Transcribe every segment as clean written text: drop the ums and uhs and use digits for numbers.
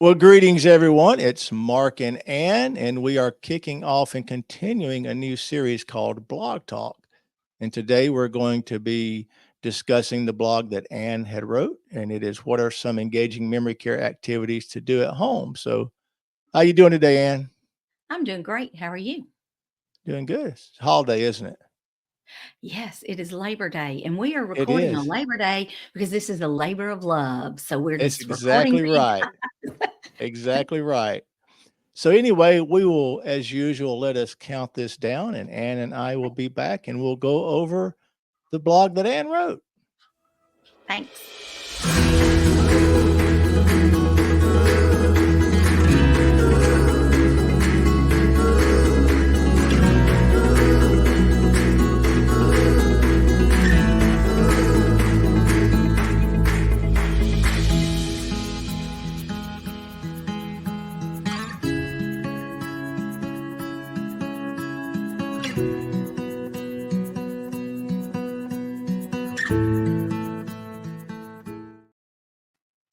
Well, greetings, everyone. It's Mark and Ann, and we are kicking off and continuing a new series called Blog Talk. And today we're going to be discussing the blog that Ann had wrote, and it is what are some engaging memory care activities to do at home. So, how you doing today, Ann? I'm doing great. How are you? Doing good. It's a holiday, isn't it? Yes, it is Labor Day, and we are It recording on is. Labor Day because this is a labor of love. So we're It's just recording exactly for you right. Exactly right. So anyway, we will, as usual, let us count this down, and Ann and I will be back, and we'll go over the blog that Ann wrote. Thanks.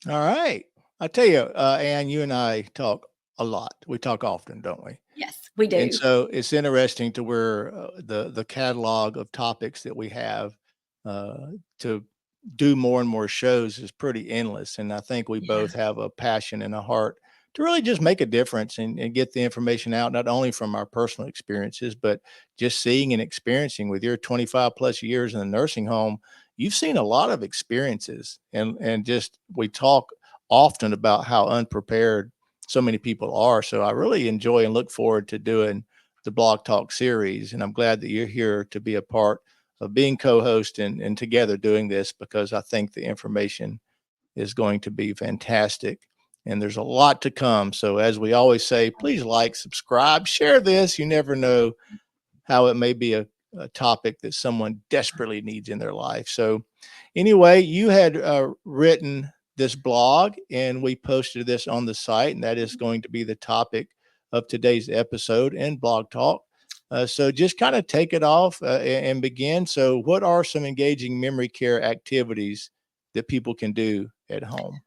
All right. I tell you, Ann, you and I talk a lot. We talk often, don't we? Yes, we And do. so it's interesting to where the catalog of topics that we have to do more and more shows is pretty endless. And I think we Yeah. both have a passion and a heart to really just make a difference and get the information out, not only from our personal experiences, but just seeing and experiencing with your 25 plus years in the nursing home. You've seen a lot of experiences, and just we talk often about how unprepared so many people are. So I really enjoy and look forward to doing the Blog Talk series. And I'm glad that you're here to be a part of being co-host and together doing this, because I think the information is going to be fantastic. And there's a lot to come. So as we always say, please like, subscribe, share this. You never know how it may be a topic that someone desperately needs in their life. So anyway, you had written this blog, and we posted this on the site, and that is going to be the topic of today's episode and Blog Talk. So just kind of take it off and begin. So what are some engaging memory care activities that people can do at home?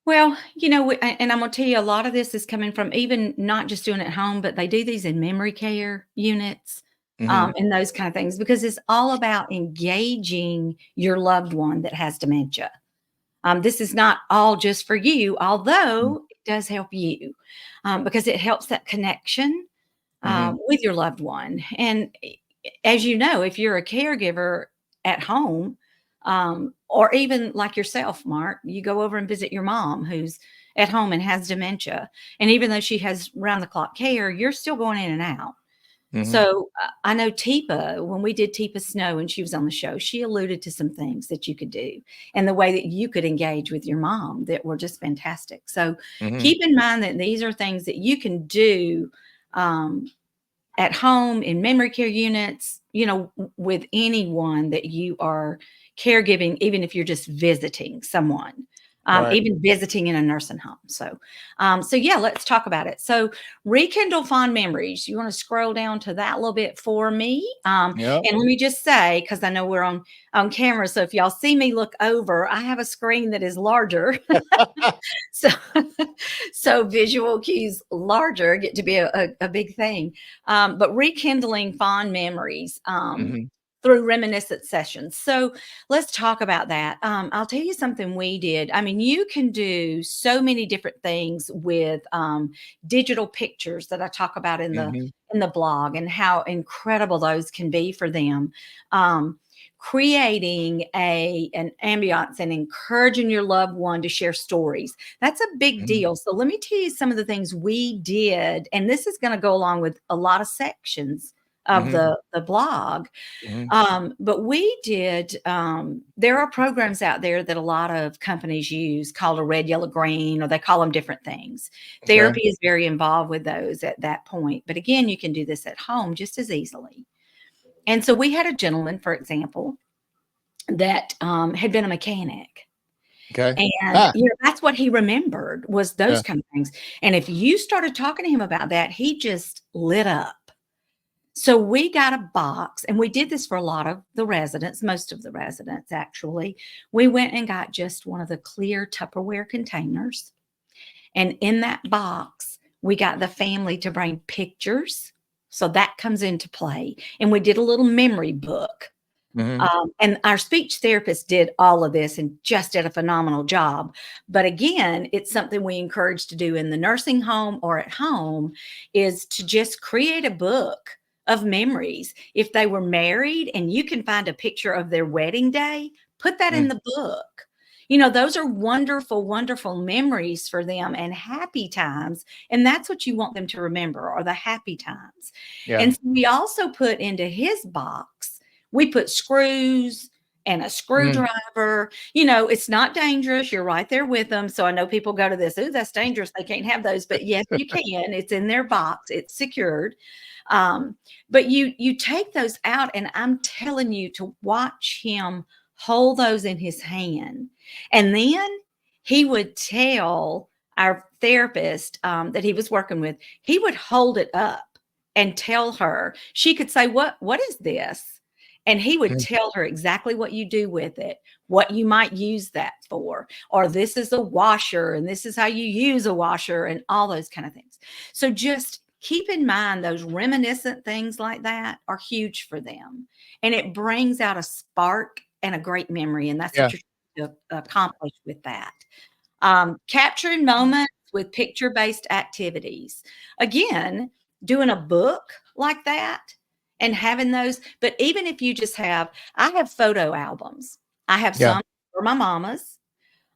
Well, and I'm going to tell you a lot of this is coming from even not just doing it at home, but they do these in memory care units, Mm-hmm. and those kind of things because it's all about engaging your loved one that has dementia. This is not all just for you, although it does help you because it helps that connection Mm-hmm. with your loved one. And as you know, if you're a caregiver at home, or even like yourself, Mark, you go over and visit your mom who's at home and has dementia. And even though she has round the clock care, you're still going in and out. Mm-hmm. So I know Teepa, when we did Teepa Snow and she was on the show, she alluded to some things that you could do and the way that you could engage with your mom that were just fantastic. So Mm-hmm. keep in mind that these are things that you can do um, at home in memory care units, with anyone that you are caregiving, even if you're just visiting someone, Right. even visiting in a nursing home. So yeah, let's talk about it. So rekindle fond memories. You want to scroll down to that a little bit for me. Yep. And let me just say, because I know we're on camera, so if y'all see me look over, I have a screen that is larger. So, so visual cues larger get to be a big thing. But rekindling fond memories Mm-hmm. through reminiscent sessions. So let's talk about that. I'll tell you something we did. I mean, you can do so many different things with digital pictures that I talk about Mm-hmm. in the blog and how incredible those can be for them. Creating an ambiance and encouraging your loved one to share stories. That's a big Mm-hmm. deal. So let me tell you some of the things we did, and this is going to go along with a lot of sections of Mm-hmm. the blog. Mm-hmm. But we did, there are programs out there that a lot of companies use called a red, yellow, green, or they call them different things. Okay. Therapy is very involved with those at that point. But again, you can do this at home just as easily. And so we had a gentleman, for example, that had been a mechanic. Okay. And Ah. that's what he remembered was those Yeah. kind of things. And if you started talking to him about that, he just lit up. So we got a box, and we did this for a lot of the residents, most of the residents actually. We went and got just one of the clear Tupperware containers, And in that box, we got the family to bring pictures. So that comes into play. And we did a little memory book. Mhm. And our speech therapist did all of this and just did a phenomenal job. But again, it's something we encourage to do in the nursing home or at home, is to just create a book of memories. If they were married and you can find a picture of their wedding day, put that in Mm. the book. You know, those are wonderful, wonderful memories for them and happy times. And that's what you want them to remember, are the happy times. Yeah. And so we also put into his box, we put screws and a Mm. screwdriver. You know, it's not dangerous. You're right there with them. So I know people go to this, oh, that's dangerous. They can't have those. But yes, you can. It's in their box. It's secured. Um, but you take those out, and I'm telling you to watch him hold those in his hand. And then he would tell our therapist that he was working with, he would hold it up and tell her. She could say, what is this? And he would Mm. tell her exactly what you do with it, what you might use that for, or this is a washer and this is how you use a washer, and all those kind of things. So just keep in mind those reminiscent things like that are huge for them. And it brings out a spark and a great memory. And that's Yeah. what you're trying to accomplish with that. Capturing moments with picture-based activities. Again, doing a book like that and having those. But even if you just have, I have photo albums. I have Yeah. some for my mamas.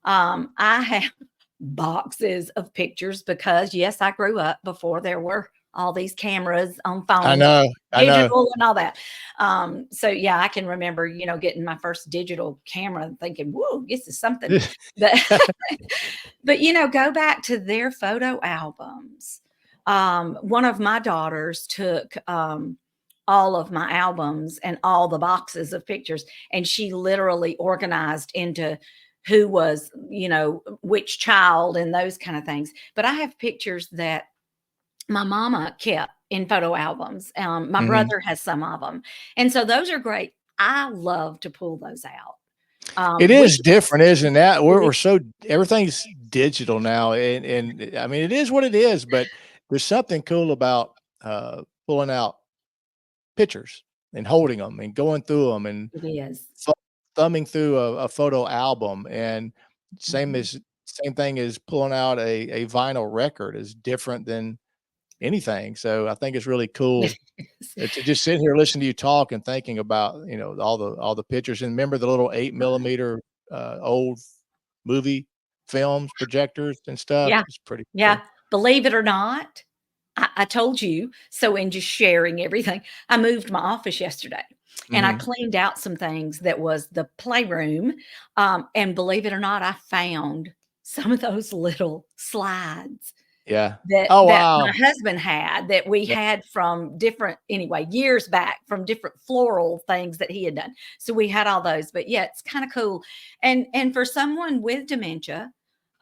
I have boxes of pictures because, yes, I grew up before there were all these cameras on I phones, know. I know. digital and all that. So yeah, I can remember, getting my first digital camera and thinking, whoa, this is something. But but go back to their photo albums. One of my daughters took all of my albums and all the boxes of pictures, and she literally organized into who was, which child and those kind of things. But I have pictures that my mama kept in photo albums. My Mhm. brother has some of them. And so those are great. I love to pull those out. It We is different, isn't that? it We're is, so everything's digital now, and I mean, it is what it is, but there's something cool about, pulling out pictures and holding them and going through them and it is. thu thumbing through a photo album, and Mhm. same thing as pulling out a vinyl record is different than anything, so I think it's really cool, to just sit here listening to you talk and thinking about, all the pictures, and remember the little 8 millimeter, old movie films, projectors and stuff. Yeah. It's pretty Yeah. cool. Believe it or not, I told you. So, in just sharing everything, I moved my office yesterday and I Mhm. cleaned out some things that was the playroom. And believe it or not, I found some of those little slides Yeah. that Oh, my wow. husband had, that we Yeah. had from different, anyway, years back, from different floral things that he had done. So we had all those. But yeah, it's kind of cool. And for someone with dementia,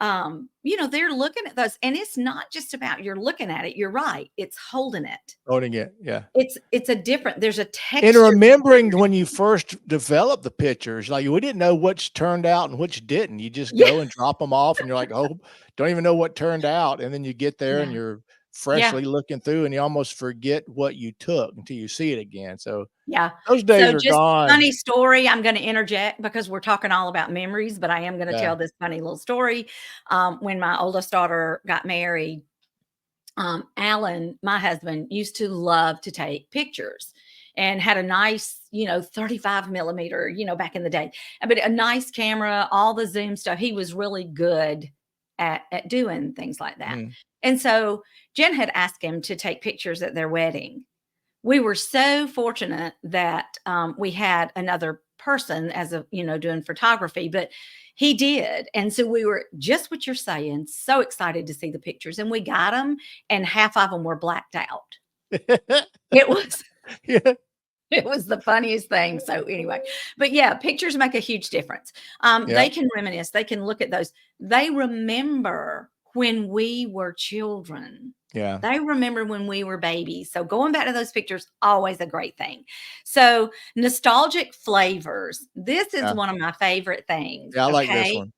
they're looking at those, and it's not just about you're looking at it. You're right. It's holding it. Holding it, yeah. It's a different, there's a And texture. remembering when you first developed the pictures, like, we didn't know which turned out and which didn't. You just Yeah. go and drop them off, and you're like, "Oh, don't even know what turned out," and then you get there, and Yeah. you're Yeah. freshly looking through, and you almost forget what you took until you see it again, so Yeah. those So days are just gone. funny story, I'm gonna interject because we're talking all about memories, but I am gonna Yeah. tell this funny little story. When my oldest daughter got married, Alan, my husband, used to love to take pictures and had a nice, 35 millimeter, back in the day, but a nice camera, all the zoom stuff. He was really good at doing things like that. Mhm. And so Jen had asked him to take pictures at their wedding. We were so fortunate that we had another person as a, doing photography, but he did. And so we were, just what you're saying, so excited to see the pictures, and we got them, and half of them were blacked out. It was Yeah. it was the funniest thing. So anyway, but yeah, pictures make a huge difference. Yeah. They can reminisce, they can look at those. They remember when we were children. Yeah. They remember when we were babies. So going back to those pictures, always a great thing. So nostalgic flavors. This is Yeah. one of my favorite things. Yeah, I like this Okay. one.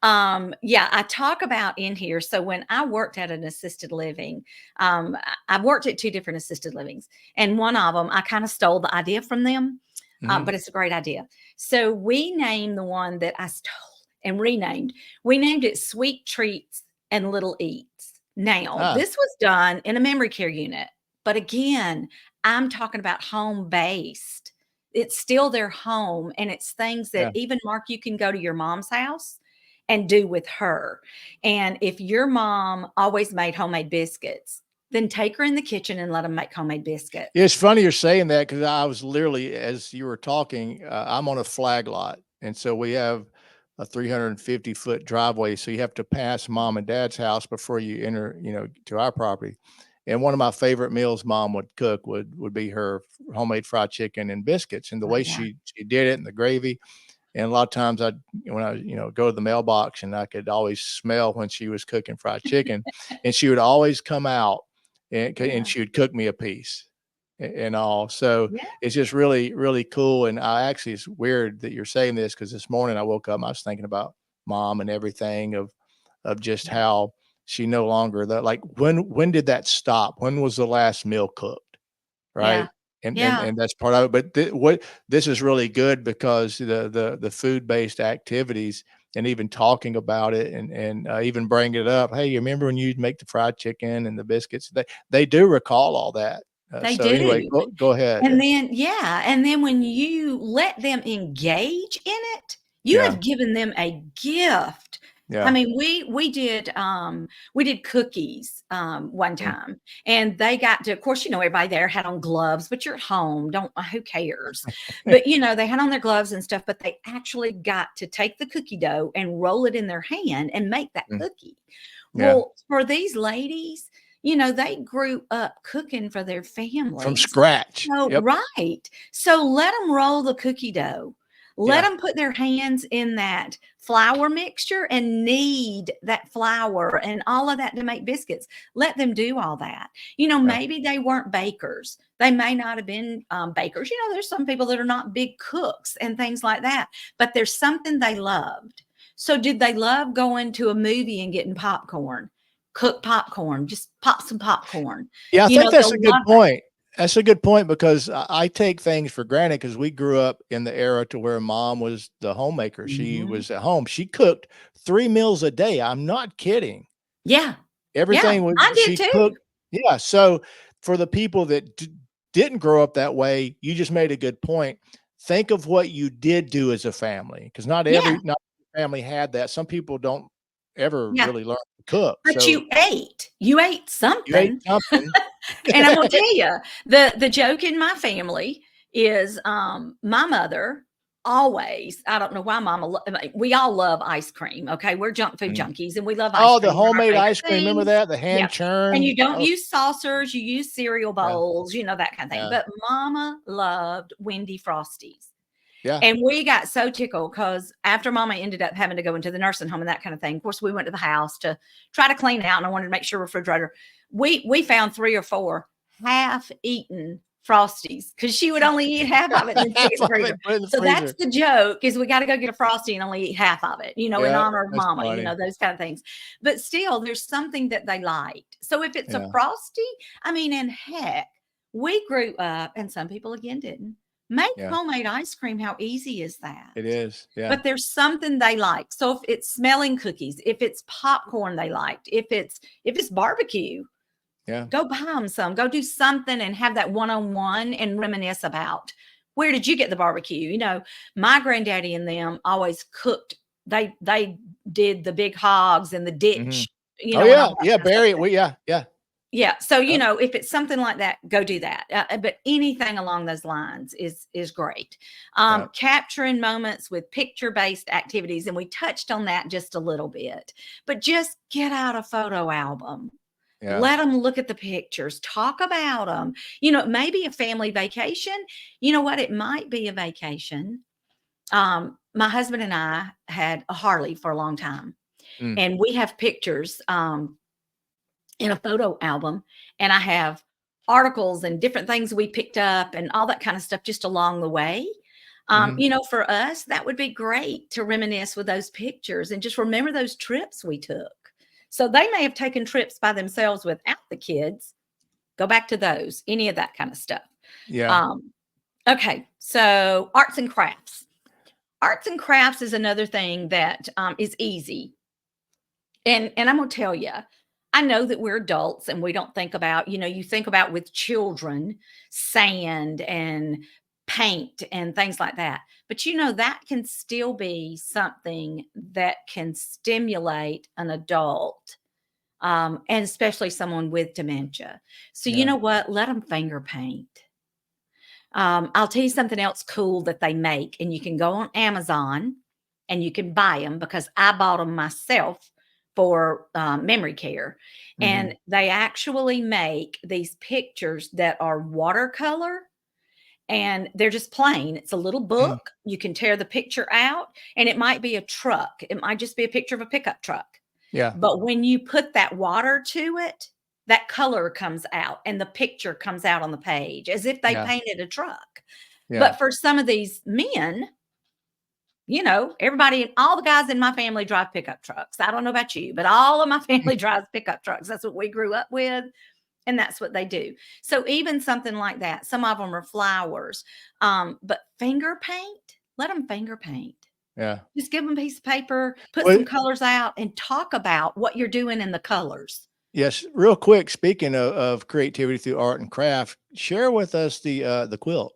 Yeah, I talk about in here. So when I worked at an assisted living, I've worked at two different assisted livings, and one of them I kind of stole the idea from them, Hmm. but it's a great idea. So we named the one that I stole and renamed. We named it Sweet Treats and Little Eats. Now, Ah, this was done in a memory care unit, but again, I'm talking about home based. It's still their home, and it's things that yeah. even Mark, you can go to your mom's house and do with her. And if your mom always made homemade biscuits, then take her in the kitchen and let them make homemade Yeah, biscuits. it's funny you're saying that because I was literally, as you were talking, I'm on a flag lot. And so we have a 350-foot driveway. So you have to pass mom and dad's house before you enter, to our property. And one of my favorite meals mom would cook would be her homemade fried chicken and biscuits. And the Oh, way yeah. she did it and the gravy. And a lot of times when I, go to the mailbox and I could always smell when she was cooking fried chicken, and she would always come out and Yeah. she would cook me a piece and all. So Yeah. it's just really, really cool. And it's weird that you're saying this because this morning I woke up and I was thinking about mom and everything of just Yeah. how she no longer that like when did that stop? When was the last meal cooked? Yeah. Right? And and Yeah. and that's part of it. But what this is really good because the food-based activities and even talking about it and even bringing it up. Hey, you remember when you'd make the fried chicken and the biscuits? They do recall all that. They So anyway, do. go ahead. And then, yeah, and then when you let them engage in it, you Yeah, have given them a gift. I yeah, mean, we did cookies one mm, time, and they got to, of course, everybody there had on gloves, but you're at home, don't who cares? But they had on their gloves and stuff, but they actually got to take the cookie dough and roll it in their hand and make that mm, cookie. yeah. Well, for these ladies, they grew up cooking for their From families. scratch. So Yep. right. So let them roll the cookie dough. Let Yeah, them put their hands in that flour mixture and knead that flour and all of that to make biscuits. Let them do all that. yeah. Maybe they weren't bakers. They may not have been bakers. There's some people that are not big cooks and things like that, but there's something they loved. So did they love going to a movie and getting popcorn? Cook popcorn, just pop some popcorn. Yeah, I think that's a They'll good love that. point. That's a good point because I take things for granted because we grew up in the era to where mom was the homemaker. She Mhm. was at home. She cooked 3 meals a day. I'm not kidding. Yeah. Yeah, Everything was I did she too. cooked. Yeah, so for the people that didn't grow up that way, you just made a good point. Think of what you did do as a family because Yeah, not every family had that. Some people don't ever yeah, really learn to cook. but So you ate. You ate you ate something. something. And I'm gonna tell you, the joke in my family is, my mother always I don't know why mama lo I mean, we all love ice cream, okay? We're junk food Mm. junkies, and we love ice Oh, the cream, one of our homemade favorite ice cream, remember things. that? The Yeah, hand and churned? you don't Oh, use saucers, you use cereal yeah, bowls, that kind of thing, yeah, but mama loved Wendy Frosties. yeah, And we got so tickled because after mama ended up having to go into the nursing home and that kind of thing, of course, we went to the house to try to clean out, and I wanted to make sure refrigerator. We found 3 or 4 half-eaten Frosties because she would only eat half of it and then stick it in half the of freezer. it put in the So that's freezer. the joke is we gotta go get a Frosty and only eat half of it, in Yeah, honor of that's mama, funny. those kind of things. But still, there's something that they liked. So if it's a Yeah, Frosty, I mean, and heck, we grew up, and some people again didn't, make yeah, homemade ice cream. How easy is it that? is, yeah, But there's something they like. So if it's smelling cookies, if it's popcorn they liked, if it's barbecue, yeah, go buy them some. Go do something and have that one-on-one and reminisce about where did you get the barbecue? My granddaddy and them always cooked. They did the big hogs and the mhm. ditch, Oh, and all yeah, that yeah, kind of stuff. Barry, yeah, yeah, Yeah, so, yep, if it's something like that, go do that, but anything along those lines is great. yep, Capturing moments with picture-based activities, and we touched on that just a little bit, but just get out a photo album. yeah, Let them look at the pictures, talk about them. Maybe a family vacation. You know what? It might be a vacation. My husband and I had a Harley for a long time, mm, and we have pictures, in a photo album, and I have articles and different things we picked up and all that kind of stuff just along the way. Mhm. For us, that would be great to reminisce with those pictures and just remember those trips we took. So they may have taken trips by themselves without the kids. Go back to those, any of that kind of stuff. Yeah. Um, okay, so arts and crafts. Arts and crafts is another thing that is easy. And I'm gonna tell you, I know that we're adults and we don't think about, you think about with children, sand and paint and things like that. But that can still be something that can stimulate an adult, and especially someone with dementia. So you Yeah. know what? Let them finger paint. I'll tell you something else cool that they make, and you can go on Amazon and you can buy them because I bought them myself for memory care. Mhm. And they actually make these pictures that are watercolor and they're just plain. It's a little Mm. book. You can tear the picture out, and it might be a truck, it might just be a picture of a pickup truck. Yeah. But when you put that water to it, that color comes out and the picture comes out on the page as if they Yeah. painted a truck. Yeah. But for some of these men, everybody, all the guys in my family drive pickup trucks. I don't know about you, but all of my family drives pickup trucks. That's what we grew up with. And that's what they do. So even something like that, some of them are flowers. But finger paint, let them finger paint. Yeah. Just give them a piece of paper, put Well, some colors out, and talk about what you're doing in the colors. yes, real quick, speaking of creativity through art and craft, share with us the quilt.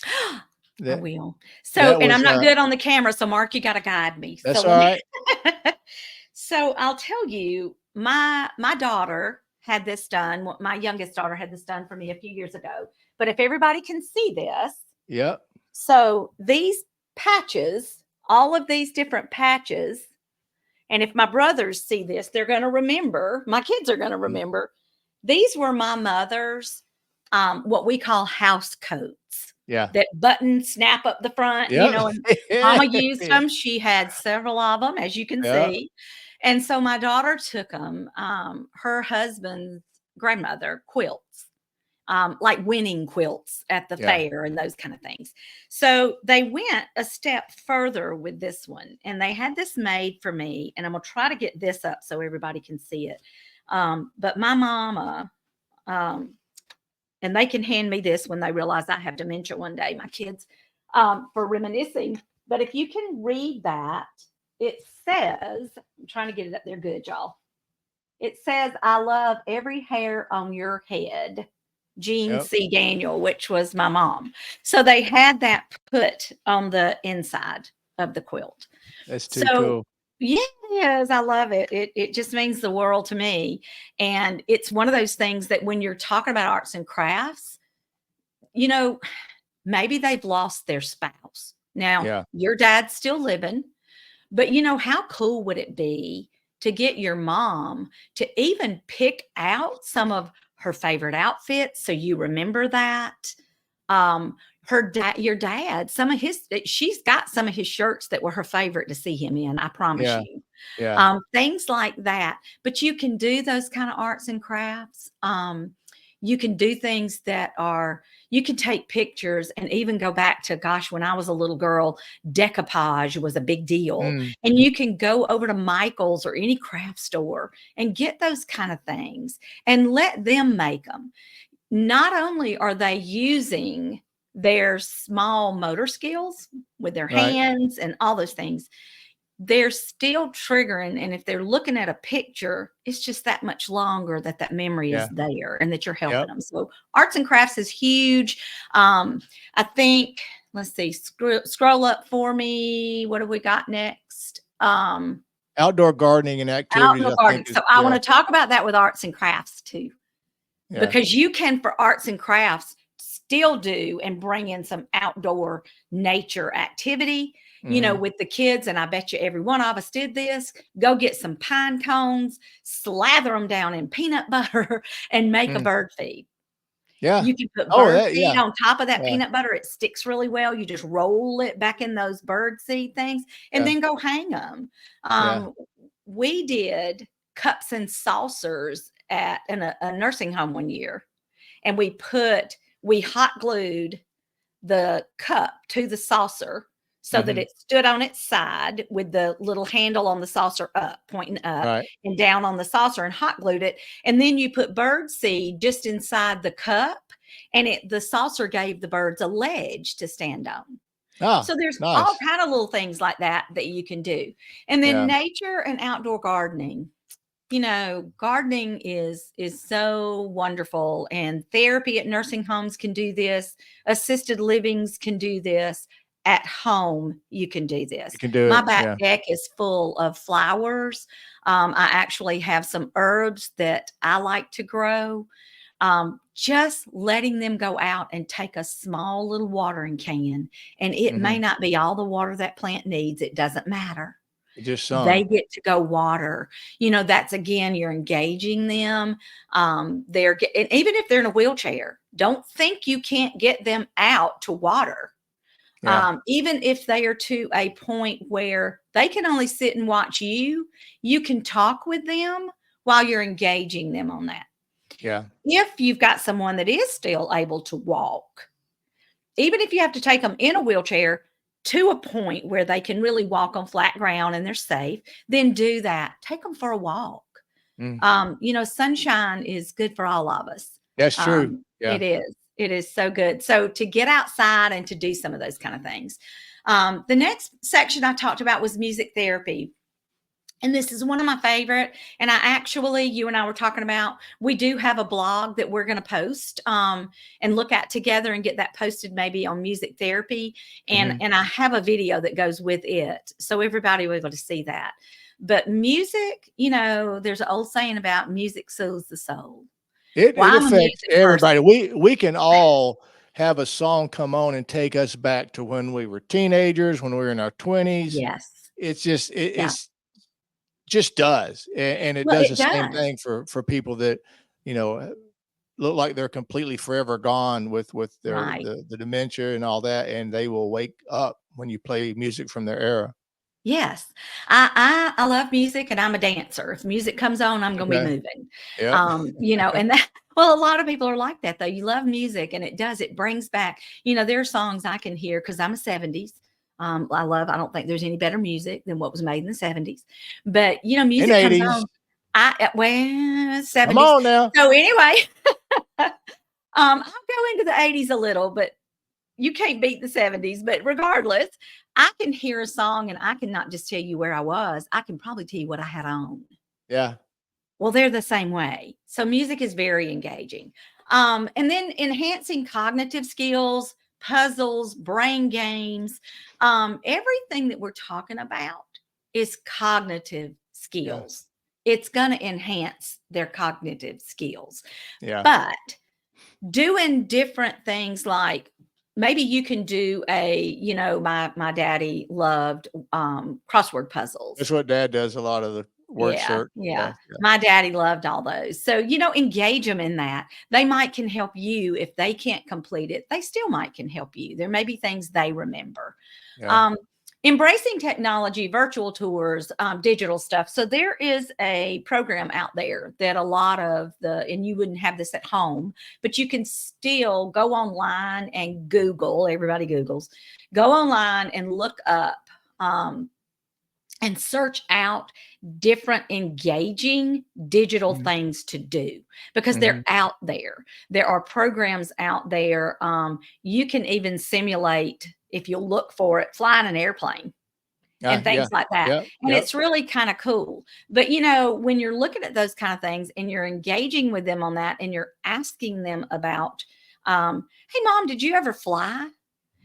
I That will. So, that and I'm was, not good on the camera, so Mark, you got to guide me. So that's let all me. right. So I'll tell you, my daughter had this done. My youngest daughter had this done for me a few years ago. But if everybody can see this, Yep. so these patches, all of these different patches, and if my brothers see this, they're going to remember. My kids are going to Mm. remember. These were my mother's, what we call house coats Yeah. that button snap up the front, Yep. and mama used them. She had several of them, as you can Yeah. see. And so my daughter took them, her husband's grandmother quilts, like winning quilts at the Yeah. fair and those kind of things. So they went a step further with this one and they had this made for me. And I'm going to try to get this up so everybody can see it. But my mama, um, and they can hand me this when they realize I have dementia one day, my kids, for reminiscing. But if you can read that, it says, I'm trying to get it up there good, y'all. It says, I love every hair on your head. Jean Yep. C. Daniel, which was my mom. So they had that put on the inside of the quilt. That's too So cool. yes, I love it. It just means the world to me. And it's one of those things that when you're talking about arts and crafts, you know, maybe they've lost their spouse. Now, Yeah. your dad's still living, but how cool would it be to get your mom to even pick out some of her favorite outfits so you remember that? Um, your dad, she's got some of his shirts that were her favorite to see him in, I promise Yeah. you. Yeah. Things like that. But you can do those kind of arts and crafts. You can do things that are, you can take pictures and even go back to, gosh, when I was a little girl, decoupage was a big deal. Mm. And you can go over to Michael's or any craft store and get those kind of things and let them make them. Not only are they using their small motor skills with their Right. hands and all those things, they're still triggering. And if they're looking at a picture, it's just that much longer that memory is Yeah. there and that you're helping Yep. them. So arts and crafts is huge. I think, let's see, scroll up for me. What have we got next? Outdoor gardening and activities, Outdoor I gardening. think is, So I want yeah. to talk about that with arts and crafts too, Yeah. because you can, for arts and crafts, still do and bring in some outdoor nature activity, Mhm. with the kids. And I bet you every one of us did this. Go get some pine cones, slather them down in peanut butter, and make a Mm. bird feed. Yeah. You can put Oh, bird that, seed yeah. on top of that Yeah. peanut butter. It sticks really well. You just roll it back in those bird seed things and Yeah. then go hang them. Yeah. We did cups and saucers in a nursing home one year, and we hot glued the cup to the saucer so that it stood on its side with the little handle on the saucer up, pointing up Right. and down on the saucer, and hot glued it. And then you put bird seed just inside the cup, and the saucer gave the birds a ledge to stand on. Ah, So there's all nice. kind of little things like that you can do. And then Yeah. nature and outdoor gardening. Gardening is so wonderful, and therapy at nursing homes can do this. Assisted livings can do this. At home, you can do You this. can do My it. back Yeah. deck is full of flowers. I actually have some herbs that I like to grow. Just letting them go out and take a small little watering can, and it may not be all the water that plant needs. It doesn't matter. Just They sun. get to go water. That's again, you're engaging them. And even if they're in a wheelchair, don't think you can't get them out to water. Yeah. Even if they are to a point where they can only sit and watch you, you can talk with them while you're engaging them on that. Yeah. If you've got someone that is still able to walk, even if you have to take them in a wheelchair to a point where they can really walk on flat ground and they're safe, then do that. Take them for a walk. Mm. Sunshine is good for all of us. That's true. Yeah. It is. It is so good. So to get outside and to do some of those kind of things. The next section I talked about was music therapy. And this is one of my favorite. And you and I were talking about, we do have a blog that we're going to post and look at together and get that posted maybe on music therapy. And I have a video that goes with it. So everybody will be able to see that. But music, there's an old saying about music soothes the soul. It I'm a affects music everybody. person. We can all have a song come on and take us back to when we were teenagers, when we were in our 20s. Yes. It's just it's just does. And it Well, does the it same does. thing for people that, look like they're completely forever gone with their Right. the dementia and all that, and they will wake up when you play music from their era. Yes. I love music, and I'm a dancer. If music comes on, I'm going to be Okay. moving. Yep. And well, a lot of people are like that though. You love music, and it brings back, there are songs I can hear because I'm a 70s. I don't think there's any better music than what was made in the 70s, but In music comes 80s. on. 70s. Come on now. So anyway, I'll go into the 80s a little, but you can't beat the 70s. But regardless, I can hear a song and I can not just tell you where I was, I can probably tell you what I had on. Yeah. Well, they're the same way. So music is very engaging. And then enhancing cognitive skills, puzzles, brain games, everything that we're talking about is cognitive Yeah. skills. It's going to enhance their cognitive skills. Yeah. But doing different things, like maybe you can do my daddy loved crossword puzzles. That's what Dad does, a lot of the word search. Yeah. My daddy loved all those. So, engage them in that. They can help you. If they can't complete it, they still can help you. There may be things they remember. Yeah. Embracing technology, virtual tours, digital stuff. So there is a program out there that a lot of and you wouldn't have this at home, but you can still go online and Google, everybody Googles, go online and look up and search out different engaging digital things to do, because they're out there. There are programs out there. You can even simulate, if you look for it, flying an airplane and things like that. Yep. And it's really kind of cool. But, when you're looking at those kind of things and you're engaging with them on that, and you're asking them about, hey, Mom, did you ever fly?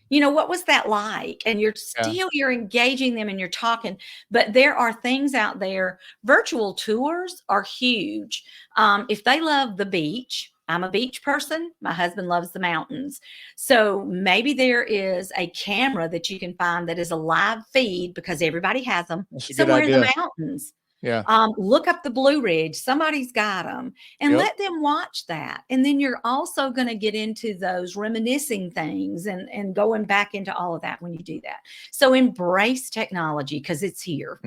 What was that like? And you're engaging them and you're talking, but there are things out there. Virtual tours are huge. If they love the beach, I'm a beach person. My husband loves the mountains. So maybe there is a camera that you can find that is a live feed, because everybody has them, somewhere in the mountains. Yeah. Look up the Blue Ridge. Somebody's got them, and let them watch that. And then you're also going to get into those reminiscing things and going back into all of that when you do that. So embrace technology, because it's here.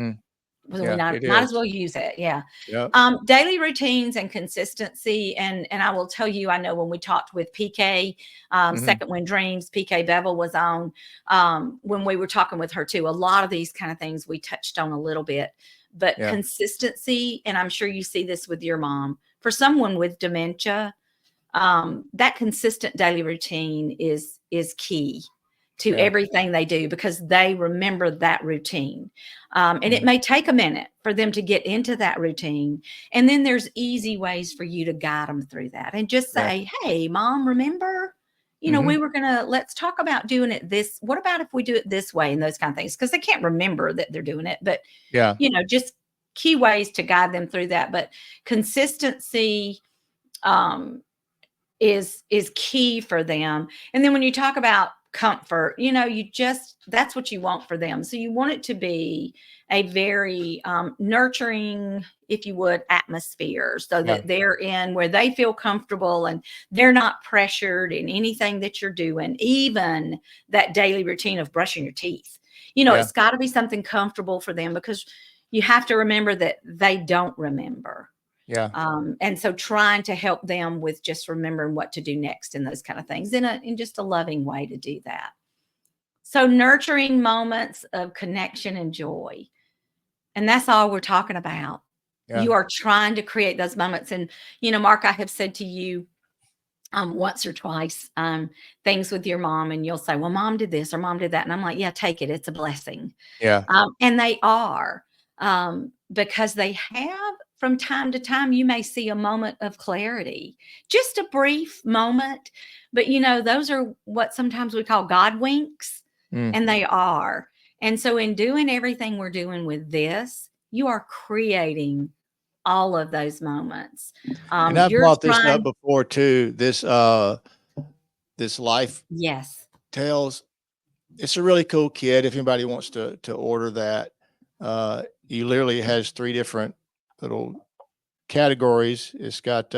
Well, we Yeah, not it might as is. well use it. Yeah. Yep. Daily routines and consistency. And I will tell you, I know when we talked with PK, Hmm. Second Wind Dreams, PK Bevel was on, when we were talking with her too, a lot of these kind of things we touched on a little bit, but Yeah. consistency. And I'm sure you see this with your mom. For someone with dementia, that consistent daily routine is key to Yeah. everything they do because they remember that routine. And it Mhm. may take a minute for them to get into that routine. And then there's easy ways for you to guide them through that and just Yeah. say, hey, mom, remember, Hmm. we were going to, let's talk about doing it this. What about if we do it this way and those kind of things? Because they can't remember that they're doing it, but, Yeah. just key ways to guide them through that. But consistency, um, is key for them. And then when you talk about comfort, that's what you want for them. So you want it to be a very nurturing, if you would, atmosphere so Yeah. that they're in where they feel comfortable and they're not pressured in anything that you're doing, even that daily routine of brushing your teeth. Yeah. It's got to be something comfortable for them because you have to remember that they don't remember. Yeah. And so trying to help them with just remembering what to do next and those kind of things in just a loving way to do that. So nurturing moments of connection and joy. And that's all we're talking about. Yeah. You are trying to create those moments. And, Mark, I have said to you once or twice things with your mom, and you'll say, well, mom did this or mom did that. And I'm like, yeah, take it. It's a blessing. Yeah. And they are, because they have, from time to time, you may see a moment of clarity, just a brief moment. But, those are what sometimes we call God winks, Mm. and they are. And so in doing everything we're doing with this, you are creating all of those moments. And I've You're brought this up trying, before too. This life yes, tales. It's a really cool kit. If anybody wants to order that, you literally has 3 different little categories. It's got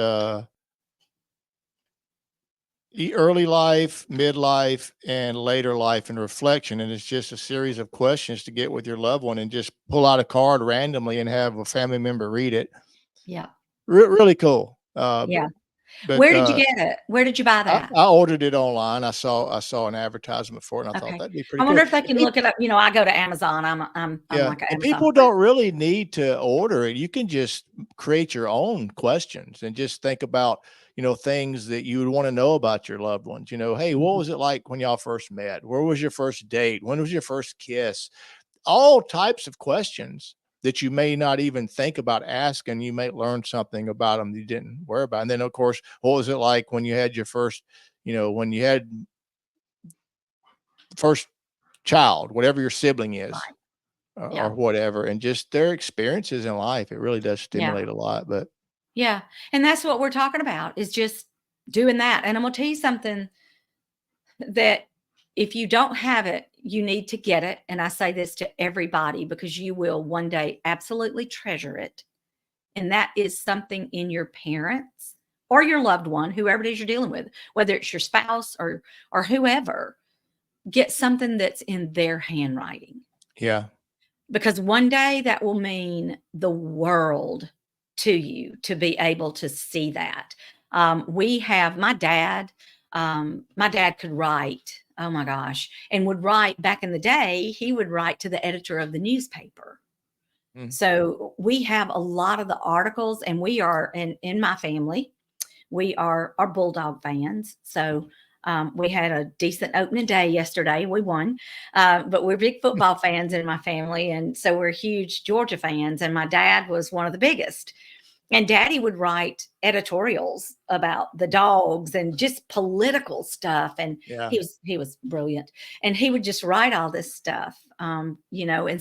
early life, midlife, and later life and reflection. And it's just a series of questions to get with your loved one and just pull out a card randomly and have a family member read it. yeah, Really cool. yeah. But Where did you get it? Where did you buy that? I ordered it online. I saw an advertisement for it, and I thought Okay. that'd be pretty I wonder cool. if they And can look it up. I go to Amazon. I'm yeah, like an and Amazon people freak. don't really need to order it. You can just create your own questions and just think about, things that you would want to know about your loved ones. Hey, what Mhm. was it like when y'all first met? Where was your first date? When was your first kiss? All types of questions that you may not even think about asking. You may learn something about them you didn't worry about. And then, of course, what was it like when you had your first, when you had first child, whatever your sibling is, Right. or Yeah. whatever, and just their experiences in life. It really does Yeah. stimulate a lot. But Yeah. And that's what we're talking about is just doing that. And I'm going to tell you something that if you don't have it, you need to get it. And I say this to everybody because you will one day absolutely treasure it. And that is something in your parents or your loved one, whoever it is you're dealing with, whether it's your spouse or whoever, get something that's in their handwriting. yeah, Because one day that will mean the world to you to be able to see that. We have my dad could write, oh my gosh, and would write back in the day, he would write to the editor of the newspaper. mm, So we have a lot of the articles, and we are in my family, we are Bulldog fans. So we had a decent opening day yesterday. We won, but we're big football fans in my family, and so we're huge Georgia fans. And my dad was one of the biggest. And Daddy would write editorials about the dogs and just political stuff. And yeah, he was brilliant. And he would just write all this stuff, And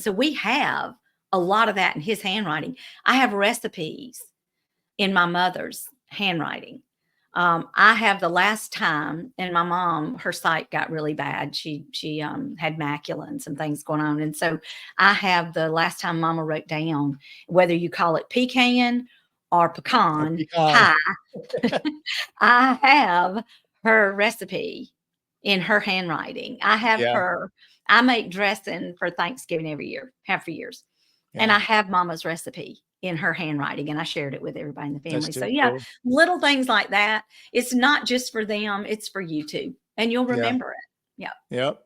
so we have a lot of that in his handwriting. I have recipes in my mother's handwriting. I have the last time, and my mom, her sight got really bad. She had macula and some things going on, and so I have the last time Mama wrote down, whether you call it pecan or or pecan pecan. pie. I have her recipe in her handwriting. I have Yeah, her. I make dressing for Thanksgiving every year, have for years. And I Yeah, have mama's recipe in her handwriting, and I shared it with everybody in the that's family. So too yeah, cool. little things like that. It's not just for them, it's for you too. And you'll Yeah. remember it. Yeah. Yep.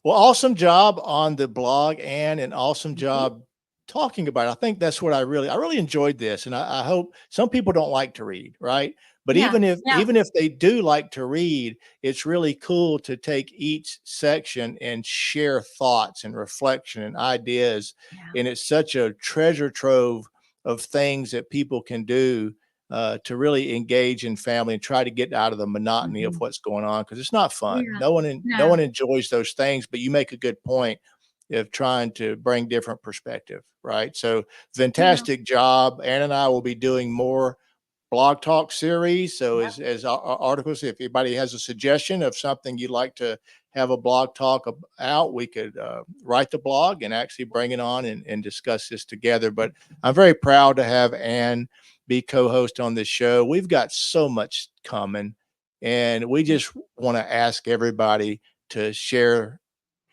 Well, awesome job on the blog and an awesome Thank you. job talking about it. I think that's what I really enjoyed this. And I hope some people don't like to read, right? But Yeah. Yeah. even if they do like to read, it's really cool to take each section and share thoughts and reflection and ideas. Yeah. And it's such a treasure trove of things that people can do to really engage in family and try to get out of the monotony of Mhm. what's going on, because it's not fun. Yeah. No No. one enjoys those things. But you make a good point of trying to bring different perspective, right? So Yeah. fantastic job. Ann and I will be doing more blog talk series. So Yep. as articles, if anybody has a suggestion of something you'd like to have a blog talk about, we could write the blog and actually bring it on and discuss this together. But I'm very proud to have Ann be co-host on this show. We've got so much coming, and we just want to ask everybody to share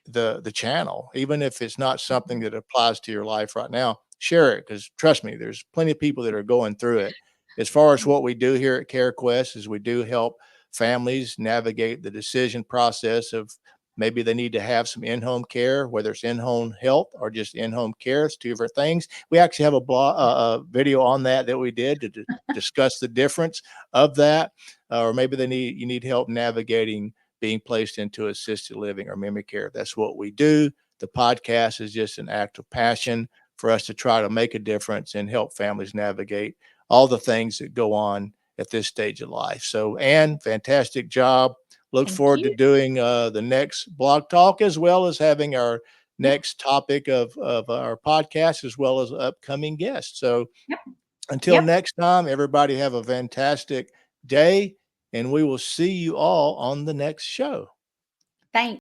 the channel, even if it's not something Mhm. that applies to your life right now. Share it, because trust me, there's plenty of people that are going through it. As far as what we do here at CareQuest is we do help families navigate the decision process of maybe they need to have some in-home care, whether it's in-home health or just in-home care. It's two different things. We actually have a video on that we did to discuss the difference of that. Or maybe you need help navigating being placed into assisted living or memory care. That's what we do. The podcast is just an act of passion for us to try to make a difference and help families navigate all the things that go on at this stage of life. So, Ann, fantastic job. Look Thank forward to you. doing the next blog talk, as well as having our Yeah. next topic of our podcast, as well as upcoming guests. So, Yep. until Yep. next time, everybody have a fantastic day, and we will see you all on the next show. Thanks.